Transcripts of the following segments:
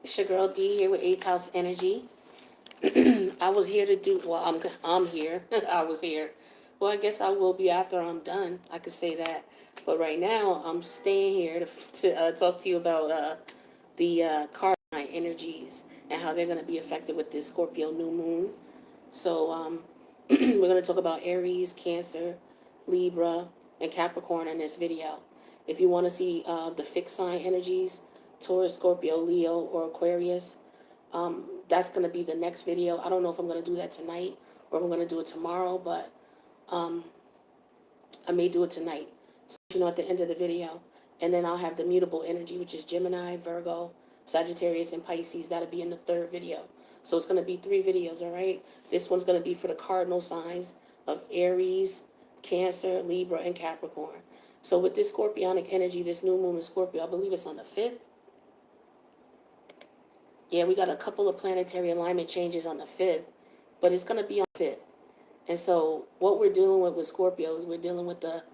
It's your girl D here with 8th house energy. I was here to do, well, I'm here. I was here. Well, I guess I will be after I'm done. I could say that. But right now, I'm staying here to talk to you about the card sign energies and how they're going to be affected with this Scorpio new moon. So, we're going to talk about Aries, Cancer, Libra, and Capricorn in this video. If you want to see the fixed sign energies, Taurus, Scorpio, Leo, or Aquarius, that's going to be the next video. I don't know if I'm going to do that tonight or if I'm going to do it tomorrow, but I may do it tonight. So, at the end of the video. And then I'll have the mutable energy, which is Gemini, Virgo, Sagittarius, and Pisces. That'll be in the third video. So it's going to be 3 videos, all right? This one's going to be for the cardinal signs of Aries, Cancer, Libra, and Capricorn. So with this scorpionic energy, this new moon in Scorpio, I believe it's on the 5th. Yeah, we got a couple of planetary alignment changes on the 5th, but it's going to be on the 5th. And so what we're dealing with Scorpio is we're dealing with the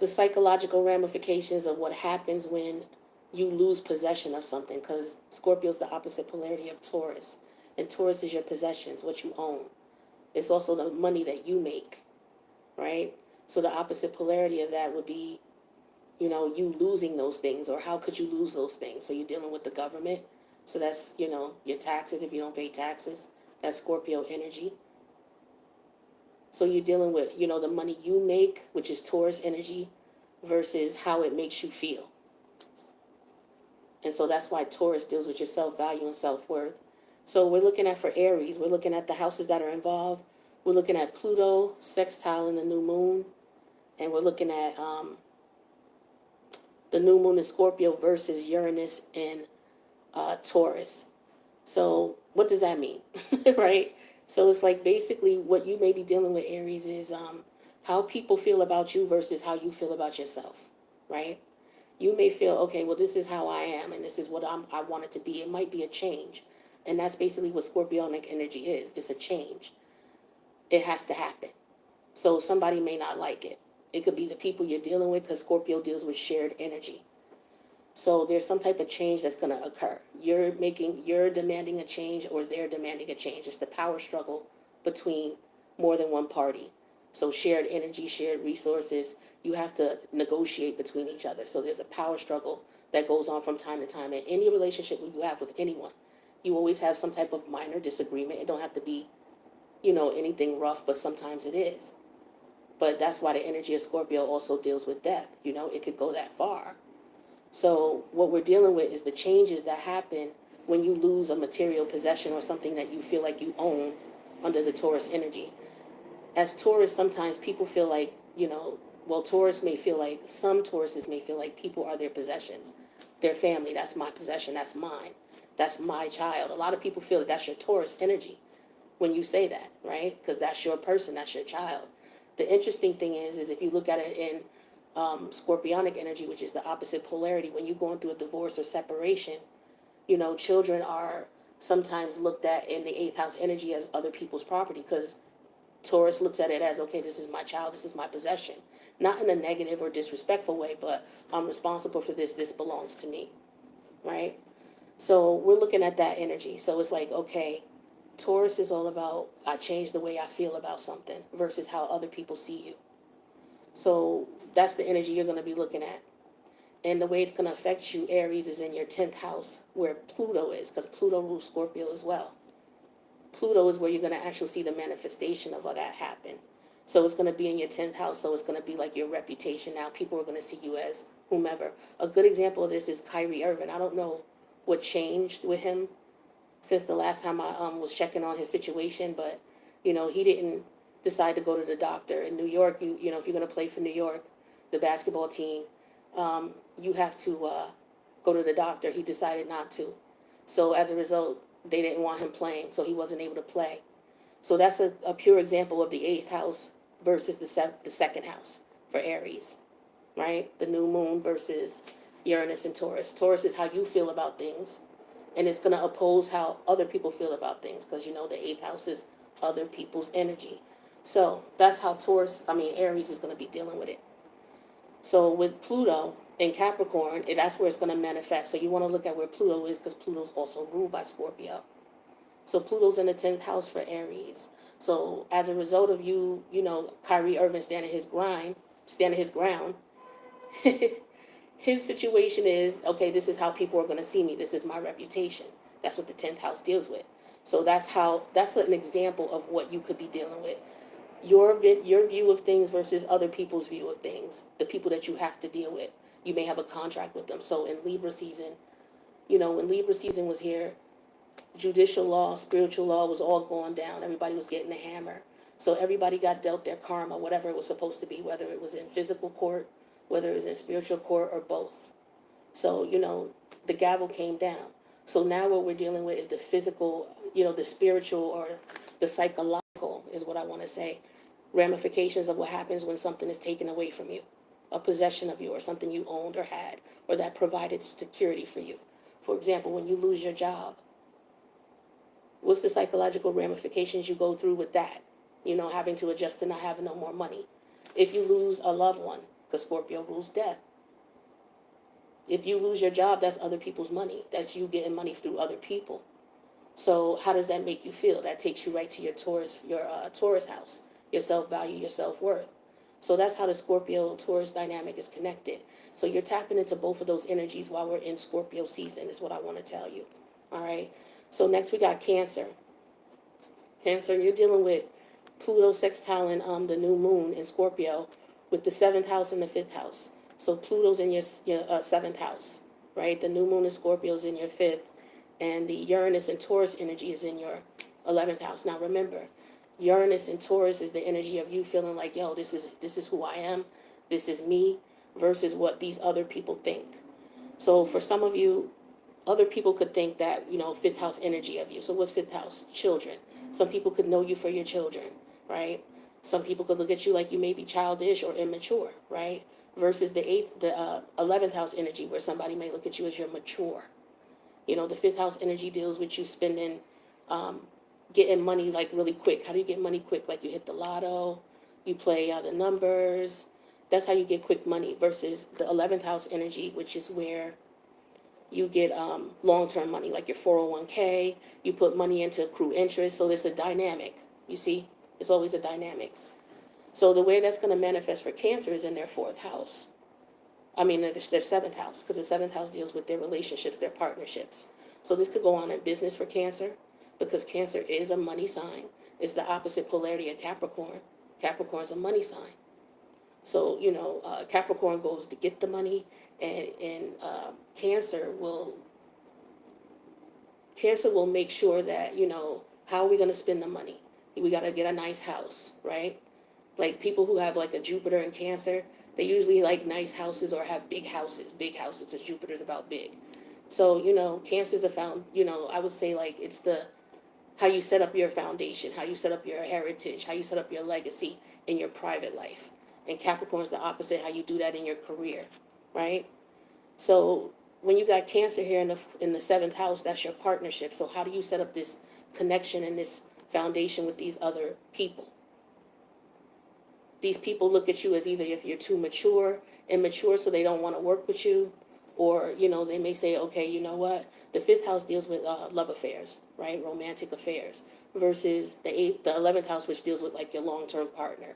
psychological ramifications of what happens when you lose possession of something, because Scorpio is the opposite polarity of Taurus. And Taurus is your possessions, what you own. It's also the money that you make, right? So the opposite polarity of that would be, you losing those things, or how could you lose those things? So you're dealing with the government. So that's, your taxes if you don't pay taxes. That's Scorpio energy. So you're dealing with, the money you make, which is Taurus energy, versus how it makes you feel. And so that's why Taurus deals with your self-value and self-worth. So we're looking at, for Aries, we're looking at the houses that are involved. We're looking at Pluto, sextile in the new moon. And we're looking at the new moon in Scorpio versus Uranus in Taurus. So what does that mean, right? So it's like basically what you may be dealing with, Aries, is how people feel about you versus how you feel about yourself, right? You may feel, okay, well, this is how I am, and this is what I want it to be. It might be a change. And that's basically what scorpionic energy is. It's a change. It has to happen. So somebody may not like it. It could be the people you're dealing with, because Scorpio deals with shared energy. So there's some type of change that's going to occur. You're demanding a change, or they're demanding a change. It's the power struggle between more than one party. So shared energy, shared resources, you have to negotiate between each other. So there's a power struggle that goes on from time to time. In any relationship you have with anyone, you always have some type of minor disagreement. It don't have to be, anything rough, but sometimes it is. But that's why the energy of Scorpio also deals with death. It could go that far. So what we're dealing with is the changes that happen when you lose a material possession or something that you feel like you own under the Taurus energy. As Taurus, sometimes people feel like, some Tauruses may feel like people are their possessions. Their family, that's my possession, that's mine. That's my child. A lot of people feel that that's your Taurus energy when you say that, right? Because that's your person, that's your child. The interesting thing is if you look at it in scorpionic energy, which is the opposite polarity, when you're going through a divorce or separation, children are sometimes looked at in the 8th house energy as other people's property, because Taurus looks at it as, okay, this is my child, this is my possession. Not in a negative or disrespectful way, but I'm responsible for this belongs to me, right? So we're looking at that energy. So it's like, okay, Taurus is all about, I change the way I feel about something versus how other people see you. So that's the energy you're going to be looking at. And the way it's going to affect you, Aries, is in your 10th house, where Pluto is, because Pluto rules Scorpio as well. Pluto is where you're going to actually see the manifestation of all that happen. So it's going to be in your 10th house, so it's going to be like your reputation. Now people are going to see you as whomever. A good example of this is Kyrie Irving. I don't know what changed with him since the last time I was checking on his situation, but, he didn't decide to go to the doctor. In New York, if you're going to play for New York, the basketball team, you have to go to the doctor. He decided not to. So as a result, they didn't want him playing, so he wasn't able to play. So that's a pure example of the 8th house versus the 2nd house for Aries, right? The new moon versus Uranus and Taurus. Taurus is how you feel about things, and it's going to oppose how other people feel about things, because the 8th house is other people's energy. So that's how Aries is going to be dealing with it. So with Pluto, In Capricorn, that's where it's going to manifest. So you want to look at where Pluto is, because Pluto's also ruled by Scorpio. So Pluto's in the 10th house for Aries. So as a result of Kyrie Irving standing his ground, his situation is, okay, this is how people are going to see me. This is my reputation. That's what the 10th house deals with. So that's an example of what you could be dealing with. Your view of things versus other people's view of things, the people that you have to deal with. You may have a contract with them. So in Libra season, when Libra season was here, judicial law, spiritual law was all going down. Everybody was getting the hammer. So everybody got dealt their karma, whatever it was supposed to be, whether it was in physical court, whether it was in spiritual court, or both. So, the gavel came down. So now what we're dealing with is the physical, the spiritual, or the psychological is what I want to say, ramifications of what happens when something is taken away from you, a possession of you, or something you owned or had, or that provided security for you. For example, when you lose your job, what's the psychological ramifications you go through with that? Having to adjust to not having no more money. If you lose a loved one, because Scorpio rules death. If you lose your job, that's other people's money. That's you getting money through other people. So how does that make you feel? That takes you right to your Taurus house, your self-value, your self-worth. So that's how the Scorpio-Taurus dynamic is connected. So you're tapping into both of those energies while we're in Scorpio season, is what I want to tell you. All right. So next we got Cancer. Cancer, you're dealing with Pluto sextiling the new moon in Scorpio with the 7th house and the 5th house. So Pluto's in your 7th house, right? The new moon in Scorpio is in your 5th, and the Uranus and Taurus energy is in your 11th house. Now remember, Uranus and Taurus is the energy of you feeling like, yo, this is who I am, this is me, versus what these other people think. So for some of you, other people could think that, 5th house energy of you. So what's 5th house? Children. Some people could know you for your children, right? Some people could look at you like you may be childish or immature, right? Versus the 11th house energy, where somebody may look at you as you're mature. The 5th house energy deals with you spending, getting money like really quick. How do you get money quick? Like you hit the lotto, you play the numbers. That's how you get quick money. Versus the 11th house energy, which is where you get long-term money, like your 401k. You put money into accrued interest. So there's a dynamic. You see, it's always a dynamic. So the way that's going to manifest for Cancer is in their 4th house. I mean, their 7th house, because the 7th house deals with their relationships, their partnerships. So this could go on in business for Cancer, because Cancer is a money sign. It's the opposite polarity of Capricorn. Capricorn is a money sign. So, Capricorn goes to get the money, and Cancer will make sure that, how are we going to spend the money? We got to get a nice house, right? Like people who have like a Jupiter in Cancer, they usually like nice houses or have big houses, because Jupiter's about big. So, Cancer's I would say like it's how you set up your foundation, how you set up your heritage, how you set up your legacy in your private life. And Capricorn's the opposite, how you do that in your career, right? So when you got Cancer here in the 7th house, that's your partnership. So how do you set up this connection and this foundation with these other people? These people look at you as either if you're too immature, so they don't want to work with you, or, they may say, okay, you know what? The 5th house deals with love affairs, right? Romantic affairs, versus the 11th house, which deals with like your long-term partner.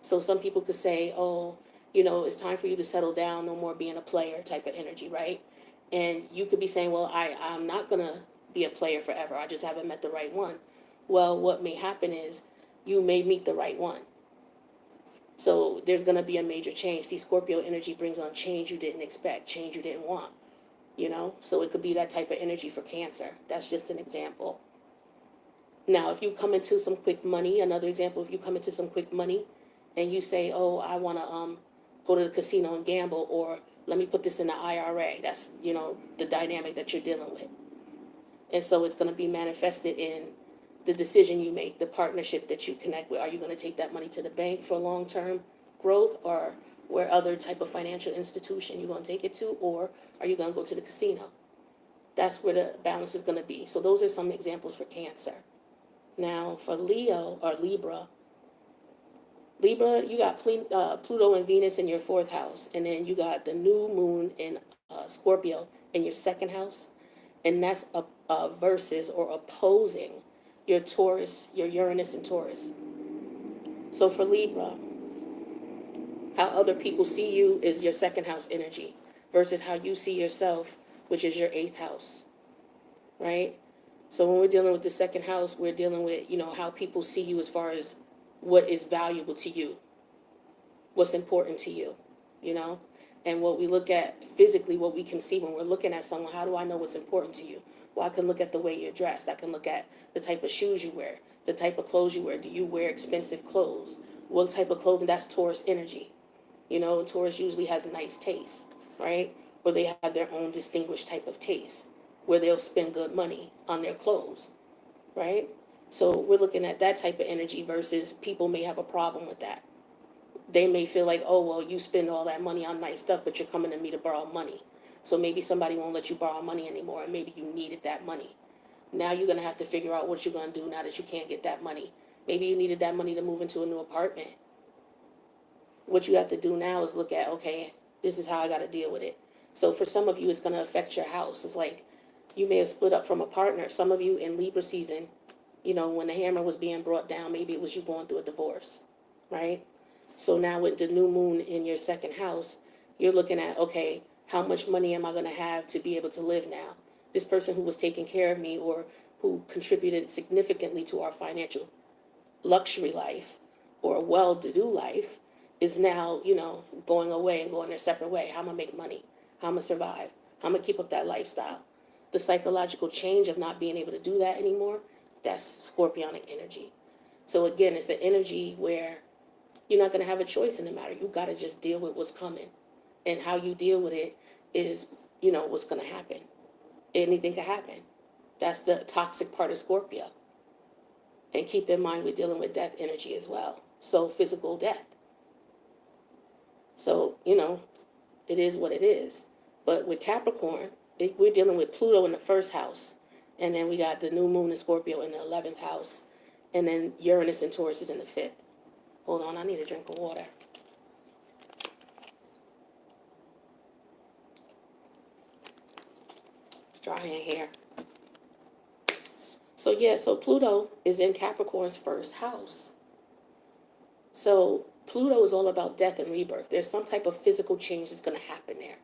So some people could say, oh, it's time for you to settle down, no more being a player type of energy, right? And you could be saying, well, I'm not going to be a player forever. I just haven't met the right one. Well, what may happen is you may meet the right one. So there's going to be a major change. See, Scorpio energy brings on change you didn't expect, change you didn't want, So it could be that type of energy for Cancer. That's just an example. Now, if you come into some quick money, another example, if you come into some quick money and you say, oh, I want to go to the casino and gamble, or let me put this in the IRA. That's, the dynamic that you're dealing with. And so it's going to be manifested in the decision you make, the partnership that you connect with. Are you going to take that money to the bank for long-term growth, or where other type of financial institution you're going to take it to, or are you going to go to the casino? That's where the balance is going to be. So those are some examples for Cancer. Now for Leo or Libra, Libra, you got Pluto and Venus in your fourth house, and then you got the new moon in Scorpio in your second house, and that's versus or opposing your Taurus, your Uranus and Taurus. So for Libra, how other people see you is your second house energy versus how you see yourself, which is your eighth house, right? So when we're dealing with the second house, we're dealing with, how people see you as far as what is valuable to you, what's important to you, you know? And what we look at physically, what we can see when we're looking at someone, how do I know what's important to you? Well, I can look at the way you're dressed. I can look at the type of shoes you wear, the type of clothes you wear. Do you wear expensive clothes? What type of clothing? That's Taurus energy. Taurus usually has a nice taste, right? Or they have their own distinguished type of taste where they'll spend good money on their clothes, right? So we're looking at that type of energy versus people may have a problem with that. They may feel like, oh, well, you spend all that money on nice stuff, but you're coming to me to borrow money. So maybe somebody won't let you borrow money anymore, and maybe you needed that money. Now you're going to have to figure out what you're going to do now that you can't get that money. Maybe you needed that money to move into a new apartment. What you have to do now is look at, okay, this is how I got to deal with it. So for some of you, it's going to affect your house. It's like you may have split up from a partner. Some of you in Libra season, when the hammer was being brought down, maybe it was you going through a divorce, right? So now with the new moon in your second house, you're looking at, okay, how much money am I going to have to be able to live now? This person who was taking care of me or who contributed significantly to our financial luxury life or well-to-do life is now, going away and going their separate way. How am I make money? How am I survive? How am I keep up that lifestyle? The psychological change of not being able to do that anymore, that's scorpionic energy. So again, it's an energy where you're not going to have a choice in the matter. You got to just deal with what's coming. And how you deal with it is, what's going to happen. Anything can happen. That's the toxic part of Scorpio. And keep in mind, we're dealing with death energy as well. So physical death. So, it is what it is. But with Capricorn, we're dealing with Pluto in the first house. And then we got the new moon in Scorpio in the 11th house. And then Uranus and Taurus is in the 5th. Hold on, I need a drink of water. Dry hand here. So Pluto is in Capricorn's first house. So Pluto is all about death and rebirth. There's some type of physical change that's going to happen there.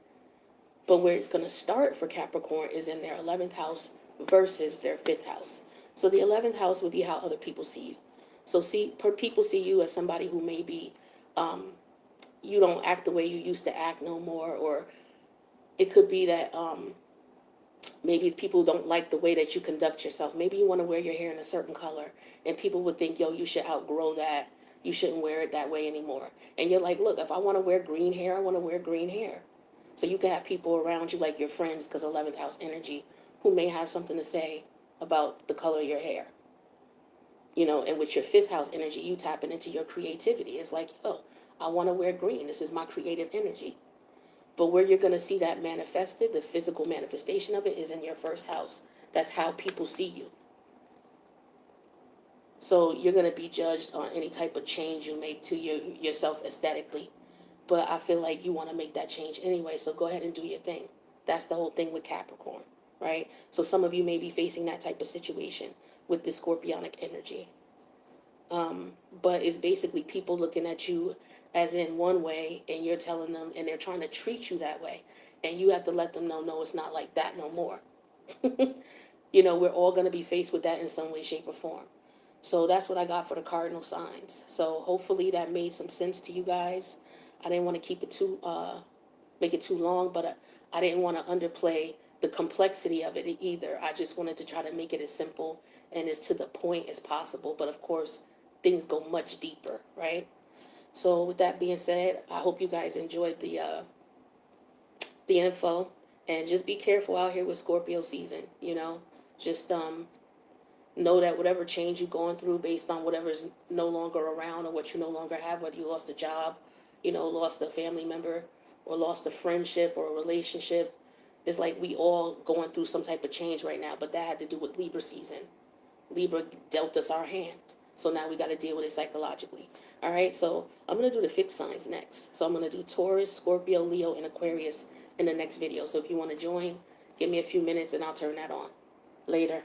But where it's going to start for Capricorn is in their 11th house versus their 5th house. So the 11th house would be how other people see you. So people see you as somebody who maybe you don't act the way you used to act no more, or it could be that maybe people don't like the way that you conduct yourself. Maybe you want to wear your hair in a certain color, and people would think, yo, you should outgrow that. You shouldn't wear it that way anymore. And you're like, look, if I want to wear green hair, I want to wear green hair. So you can have people around you, like your friends, because 11th house energy, who may have something to say about the color of your hair. And with your 5th house energy, you tapping into your creativity. It's like, oh, I want to wear green. This is my creative energy. But where you're going to see that manifested, the physical manifestation of it, is in your first house. That's how people see you. So you're going to be judged on any type of change you make to yourself aesthetically. But I feel like you want to make that change anyway, so go ahead and do your thing. That's the whole thing with Capricorn, right? So some of you may be facing that type of situation with the scorpionic energy. But it's basically people looking at you as in one way, and you're telling them, and they're trying to treat you that way. And you have to let them know, no, it's not like that no more. We're all going to be faced with that in some way, shape, or form. So that's what I got for the cardinal signs. So hopefully that made some sense to you guys. I didn't want to keep it make it too long, but I didn't want to underplay the complexity of it either. I just wanted to try to make it as simple and as to the point as possible. But of course, things go much deeper, right? So with that being said, I hope you guys enjoyed the info, and just be careful out here with Scorpio season. Just know that whatever change you're going through based on whatever's no longer around or what you no longer have, whether you lost a job, lost a family member, or lost a friendship or a relationship, it's like we all going through some type of change right now. But that had to do with Libra season. Libra dealt us our hand. So now we got to deal with it psychologically. All right, so I'm going to do the fixed signs next. So I'm going to do Taurus, Scorpio, Leo, and Aquarius in the next video. So if you want to join, give me a few minutes and I'll turn that on. Later.